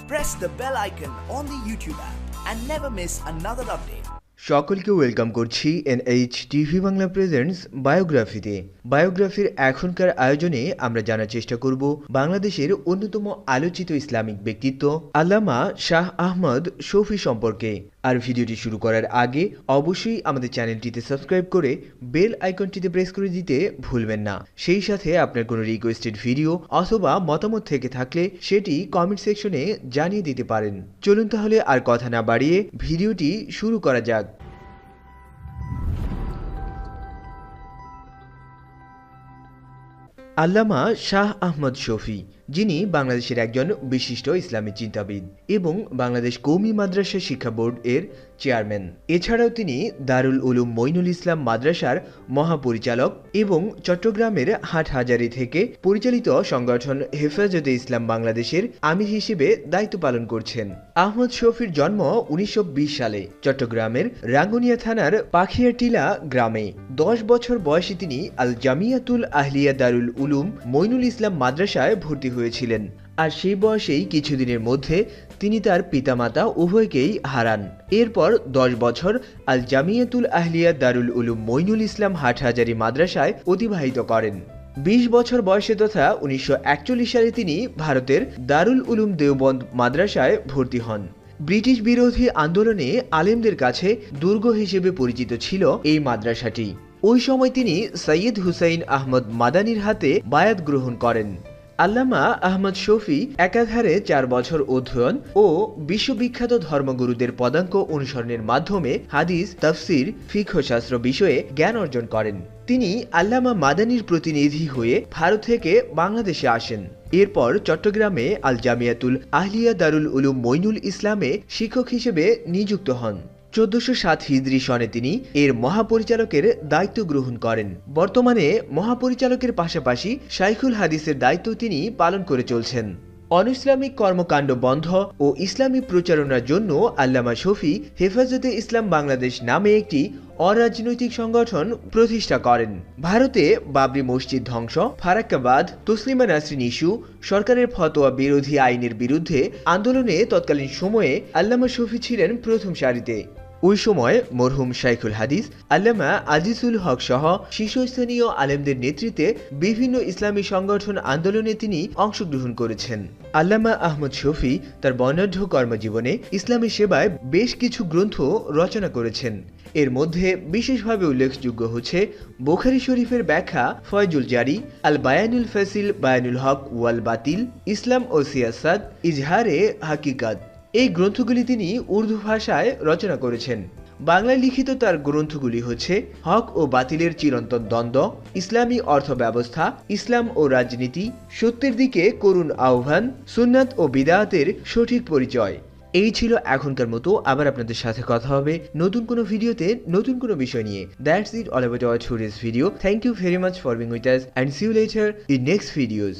press the bell icon on the YouTube app and never miss another update. সকলকে welcome করছি NH TV Bangla presents বায়োগ্রাফিতে। বায়োগ্রাফির এখনকার আয়োজনে আমরা জানার চেষ্টা করব বাংলাদেশের অন্যতম আলোচিত ইসলামিক ব্যক্তিত্ব আল্লামা শাহ আহমদ শফী সম্পর্কে। আর ভিডিওটি শুরু করার আগে অবশ্যই আমাদের চ্যানেলটিতে সাবস্ক্রাইব করে বেল আইকনটিতে প্রেস করে দিতে ভুলবেন না। সেই সাথে আপনার কোনো রিকোয়েস্টেড ভিডিও অথবা মতামত থেকে থাকলে সেটি কমেন্ট সেকশনে জানিয়ে দিতে পারেন। চলুন তাহলে আর কথা না বাড়িয়ে ভিডিওটি শুরু করা যাক। আল্লামা শাহ আহমদ শফী, যিনি বাংলাদেশের একজন বিশিষ্ট ইসলামী চিন্তাবিদ এবং বাংলাদেশ কওমি মাদ্রাসা শিক্ষা বোর্ড এর চেয়ারম্যান। এছাড়াও তিনি দারুল উলুম মঈনুল ইসলাম মাদ্রাসার মহাপরিচালক এবং চট্টগ্রামের হাটহাজারী থেকে পরিচালিত সংগঠন হেফাজতে ইসলাম বাংলাদেশের আমির হিসেবে দায়িত্ব পালন করছেন। আহমদ শফীর জন্ম 1920 সালে চট্টগ্রামের রাঙ্গুনিয়া থানার পাখিয়াটিলা গ্রামে। 10 বছর বয়সে তিনি আল জামিয়াতুল আহলিয়া দারুল উলুম মঈনুল ইসলাম মাদ্রাসায় ভর্তি হয়েছিলেন। আর সেই বয়সেই কিছুদিনের মধ্যে তিনি তার পিতামাতা উভয়কেই হারান। এরপর 10 বছর আল জামিয়াতুল আহলিয়া দারুল উলুম মঈনুল ইসলাম হাটহাজারী মাদ্রাসায় অতিবাহিত করেন। 20 বছর বয়সে তথা 1941 সালে তিনি ভারতের দারুল উলুম দেওবন্দ মাদ্রাসায় ভর্তি হন। ব্রিটিশ বিরোধী আন্দোলনে আলেমদের কাছে দুর্গ হিসেবে পরিচিত ছিল এই মাদ্রাসাটি। ওই সময় তিনি সৈয়দ হুসাইন আহমদ মাদানির হাতে বায়াত গ্রহণ করেন। আল্লামা আহমদ শফী একাধারে 4 বছর অধ্যয়ন ও বিশ্ববিখ্যাত ধর্মগুরুদের পদাঙ্ক অনুসরণের মাধ্যমে হাদিস, তাফসির, ফিকহশাস্ত্র বিষয়ে জ্ঞান অর্জন করেন। তিনি আল্লামা মাদানির প্রতিনিধি হয়ে ভারত থেকে বাংলাদেশে আসেন। এরপর চট্টগ্রামে আল জামিয়াতুল আহলিয়া দারুল উলুম মঈনুল ইসলামে শিক্ষক হিসেবে নিযুক্ত হন। 1407 হিজরি সনে তিনি এর মহাপরিচালকের দায়িত্ব গ্রহণ করেন। বর্তমানে মহাপরিচালকের পাশাপাশি শাইখুল হাদিসের দায়িত্ব তিনি পালন করে চলছেন। অনইসলামিক কর্মকাণ্ড বন্ধ ও ইসলামী প্রচারণার জন্য আল্লামা শফী হেফাজতে ইসলাম বাংলাদেশ নামে একটি অরাজনৈতিক সংগঠন প্রতিষ্ঠা করেন। ভারতে বাবরি মসজিদ ধ্বংস, ফারাক্কাবাদ, তসলিমা নাসরিন ইস্যু, সরকারের ফতোয়া বিরোধী আইনের বিরুদ্ধে আন্দোলনে তৎকালীন সময়ে আল্লামা শফী ছিলেন প্রথম সারিতে। ওই সময় মরহুম শাইখুল হাদিস আল্লামা আজিজুল হক সহ শীর্ষস্থানীয় আলেমদের নেতৃত্বে বিভিন্ন ইসলামী সংগঠন আন্দোলনে তিনি অংশগ্রহণ করেছেন। আল্লামা আহমদ শফী তার বর্ণাঢ্য কর্মজীবনে ইসলামী সেবায় বেশ কিছু গ্রন্থ রচনা করেছেন। এর মধ্যে বিশেষভাবে উল্লেখযোগ্য হচ্ছে বুখারী শরীফের ব্যাখ্যা ফয়জুল জারি, আল বায়ানুল ফাসিল, বায়ানুল হক ওয়াল বাতিল, ইসলাম ও সিয়াসাত, ইজহারে হাকিকাত। এই গ্রন্থগুলি তিনি উর্দু ভাষায় রচনা করেছেন। বাংলায় লিখিত তার গ্রন্থগুলি হচ্ছে হক ও বাতিলের চিরন্তন দ্বন্দ্ব, ইসলামী অর্থ ব্যবস্থা, ইসলাম ও রাজনীতি, সত্যের দিকে করুণ আহ্বান, সুন্নাত ও বিদআতের সঠিক পরিচয়। এই ছিল এখনকার মতো। আবার আপনাদের সাথে কথা হবে নতুন কোনো ভিডিওতে নতুন কোনো বিষয় নিয়ে। That's it all about our today's video. Thank you very much for being with us and see you later in next videos.